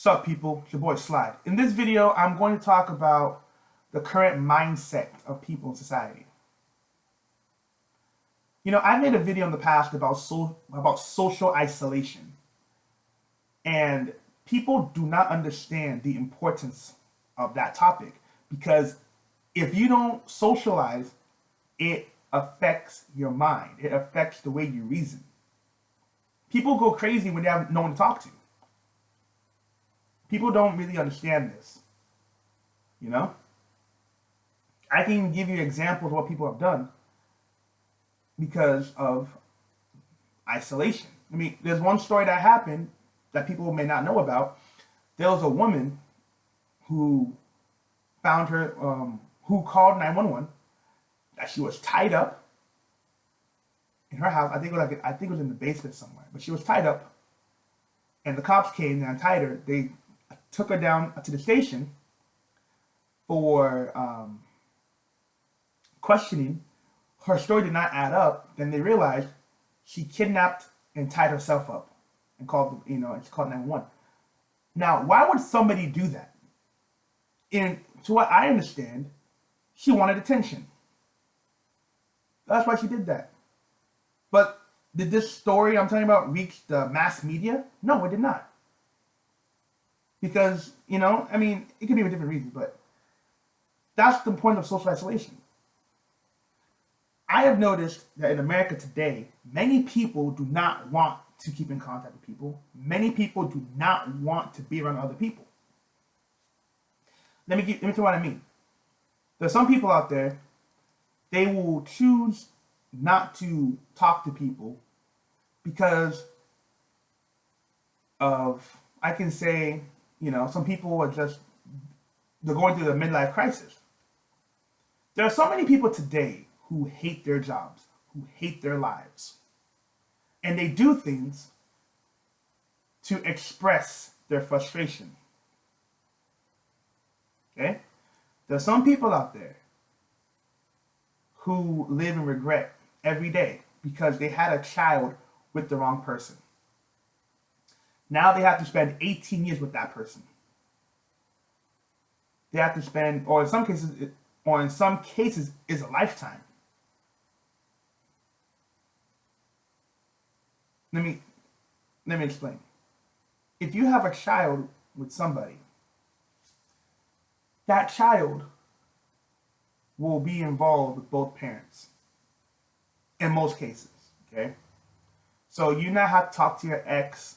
What's up, people? It's your boy Slide. In this video, I'm going to talk about the current mindset of people in society. I made a video in the past about social isolation, and people do not understand the importance of that topic because if you don't socialize, it affects your mind. It affects the way you reason. People go crazy when they have no one to talk to. People don't really understand this. You know? I can give you examples of what people have done because of isolation. I mean, there's one story that happened that people may not know about. There was a woman who found her, who called 911 that she was tied up in her house. I think it was in the basement somewhere, but she was tied up, and the cops came and untied her. They took her down to the station for questioning. Her story did not add up. Then they realized she kidnapped and tied herself up and called, it's called 911. Now, why would somebody do that? And to what I understand, she wanted attention. That's why she did that. But did this story I'm talking about reach the mass media? No, it did not. Because, it could be for different reasons, but that's the point of social isolation. I have noticed that in America today, many people do not want to keep in contact with people. Many people do not want to be around other people. Let me tell you what I mean. There's some people out there, they will choose not to talk to people because of, I can say, some people are they're going through the midlife crisis. There are so many people today who hate their jobs, who hate their lives. And they do things to express their frustration. Okay? There are some people out there who live in regret every day because they had a child with the wrong person. Now they have to spend 18 years with that person. They have to spend, or in some cases, is a lifetime. Let me explain. If you have a child with somebody, that child will be involved with both parents. In most cases, okay? So you now have to talk to your ex,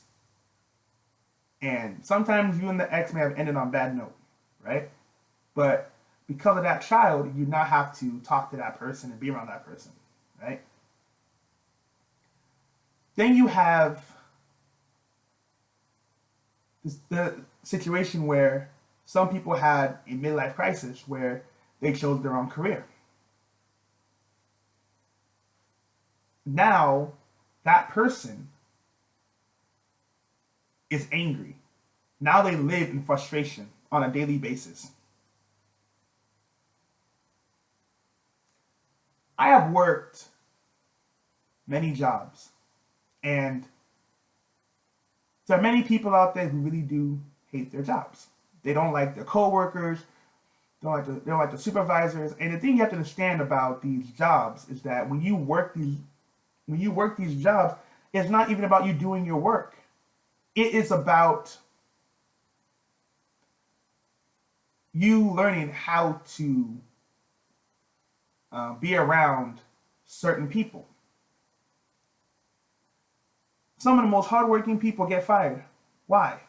and sometimes you and the ex may have ended on a bad note, right? But because of that child, you now have to talk to that person and be around that person, right? Then you have the situation where some people had a midlife crisis where they chose their own career. Now, that person is angry. Now they live in frustration on a daily basis. I have worked many jobs, and there are many people out there who really do hate their jobs. They don't like their coworkers, they don't like the supervisors. And the thing you have to understand about these jobs is that when you work these jobs, it's not even about you doing your work. It is about you learning how to be around certain people. Some of the most hardworking people get fired. Why?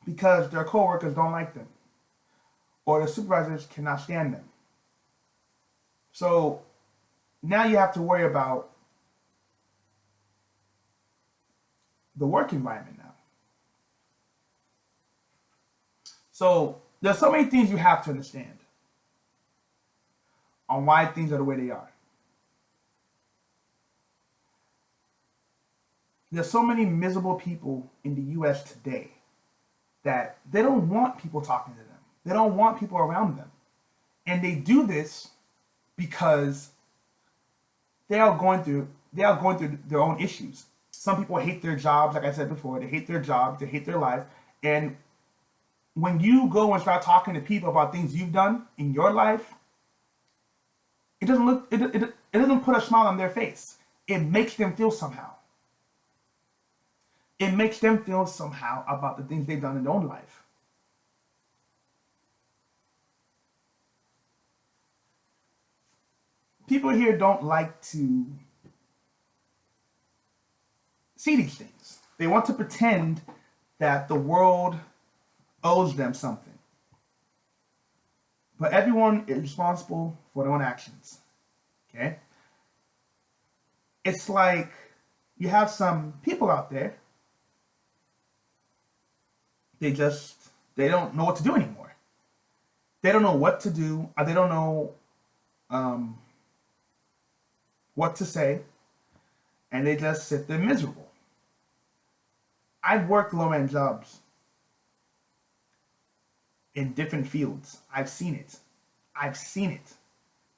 Because their coworkers don't like them, or the supervisors cannot stand them. So now you have to worry about the work environment now. So there's so many things you have to understand on why things are the way they are. There's so many miserable people in the US today that they don't want people talking to them. They don't want people around them. And they do this because they are going through their own issues. Some people hate their jobs, like I said before, they hate their jobs, they hate their lives, and when you go and start talking to people about things you've done in your life, it doesn't put a smile on their face. It makes them feel somehow. It makes them feel somehow about the things they've done in their own life. People here don't like to see these things. They want to pretend that the world owes them something. But everyone is responsible for their own actions. Okay? It's like you have some people out there, they don't know what to do anymore. They don't know what to do, or they don't know um, what to say, and they just sit there miserable. I've worked low-end jobs in different fields. I've seen it. I've seen it.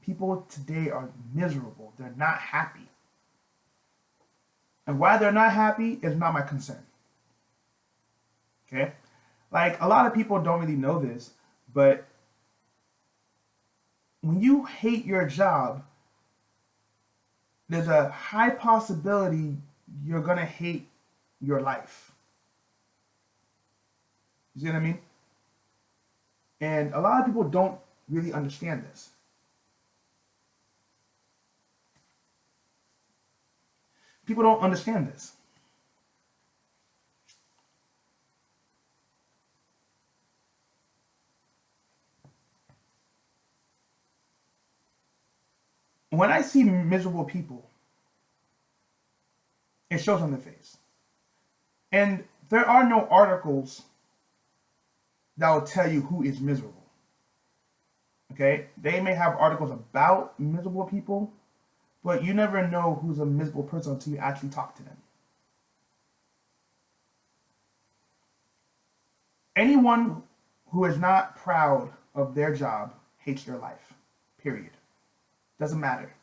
People today are miserable. They're not happy. And why they're not happy is not my concern. Okay? Like, a lot of people don't really know this, but when you hate your job, there's a high possibility you're going to hate your life. You see what I mean? And a lot of people don't really understand this. People don't understand this. When I see miserable people, it shows on their face. And there are no articles that will tell you who is miserable. Okay? They may have articles about miserable people, but you never know who's a miserable person until you actually talk to them. Anyone who is not proud of their job hates their life. Period. Doesn't matter.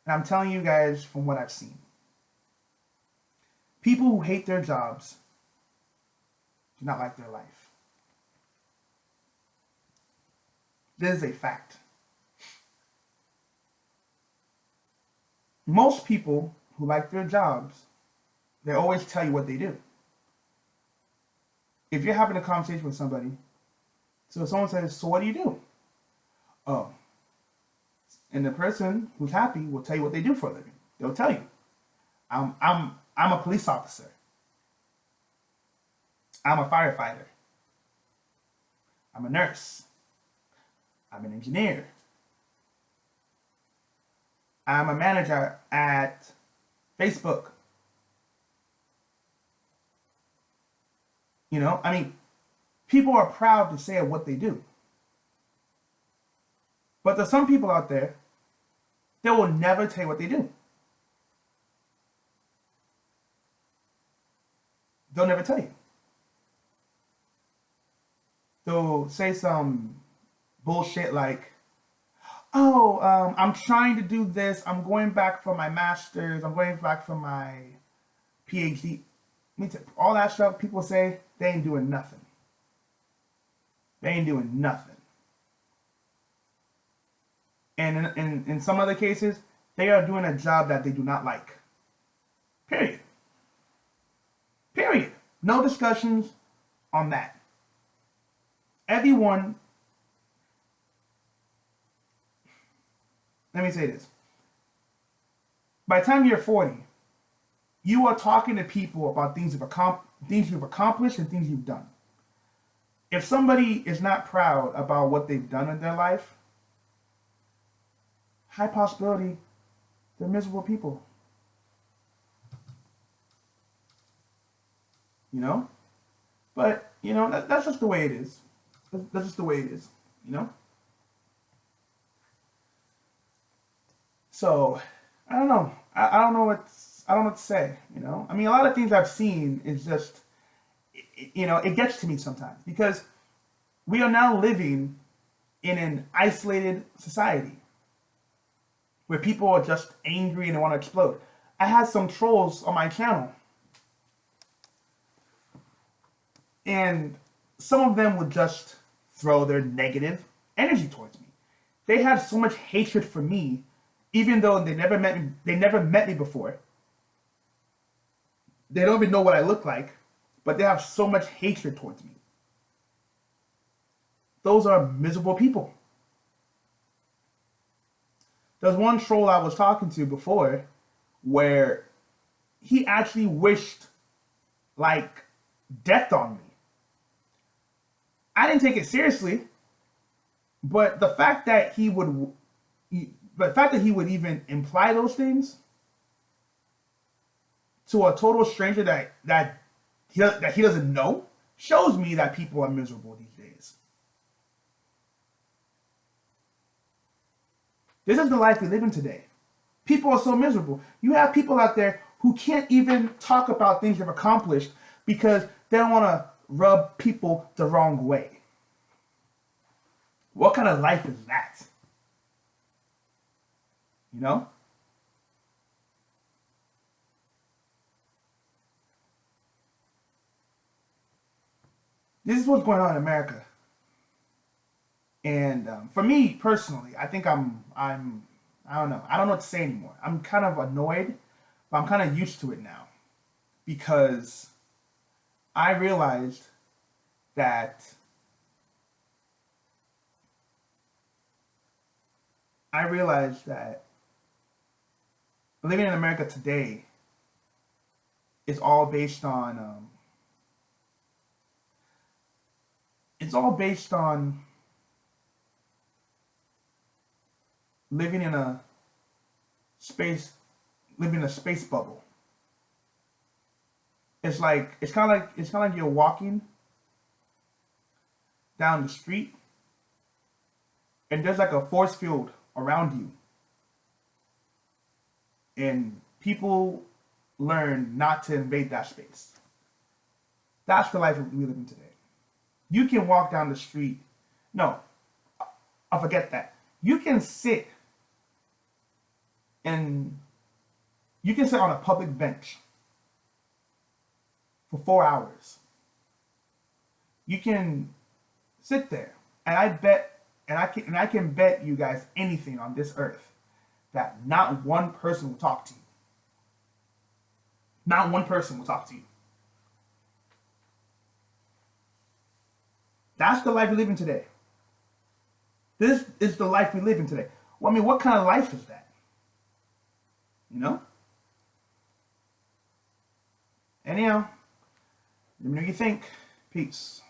And I'm telling you guys from what I've seen. People who hate their jobs do not like their life. This is a fact. Most people who like their jobs, they always tell you what they do. If you're having a conversation with somebody, so someone says, "So what do you do?" Oh. And the person who's happy will tell you what they do for a living. They'll tell you, I'm a police officer. I'm a firefighter. I'm a nurse. I'm an engineer. I'm a manager at Facebook. You know, I mean, people are proud to say what they do. But there's some people out there that will never tell you what they do. They'll never tell you. They'll say some bullshit like, "Oh, I'm trying to do this. I'm going back for my master's. I'm going back for my PhD." All that stuff people say, they ain't doing nothing. They ain't doing nothing. And in some other cases, they are doing a job that they do not like. Period. Period. No discussions on that. Everyone, let me say this. By the time you're 40, you are talking to people about things you've accomplished and things you've done. If somebody is not proud about what they've done in their life, high possibility they're miserable people. You know? But, you know, that's just the way it is. That's just the way it is, you know? So, I don't know. I don't know what to say, you know? I mean, a lot of things I've seen is just, you know, it gets to me sometimes because we are now living in an isolated society where people are just angry and they want to explode. I had some trolls on my channel, and some of them would just throw their negative energy towards me. They had so much hatred for me, even though they never met me. They never met me before. They don't even know what I look like, but they have so much hatred towards me. Those are miserable people. There's one troll I was talking to before where he actually wished like death on me. I didn't take it seriously, but the fact that he would even imply those things to a total stranger that he doesn't know shows me that people are miserable these days. This is the life we live in today. People are so miserable. You have people out there who can't even talk about things they've accomplished because they don't want to rub people the wrong way. What kind of life is that? You know? This is what's going on in America. And for me personally, I think I don't know. I don't know what to say anymore. I'm kind of annoyed, but I'm kind of used to it now because I realized that I realized that living in America today is all based on it's all based on living in a space living in a space bubble. It's kind of like you're walking down the street and there's like a force field around you, and people learn not to invade that space. That's the life we live in today. You can walk down the street. No, I forget that. You can sit and you can sit on a public bench for 4 hours. You can sit there, and I can bet you guys anything on this earth that not one person will talk to you. Not one person will talk to you. That's the life we live in today. This is the life we live in today. Well, I mean, what kind of life is that? You know? Anyhow, let me know what you think. Peace.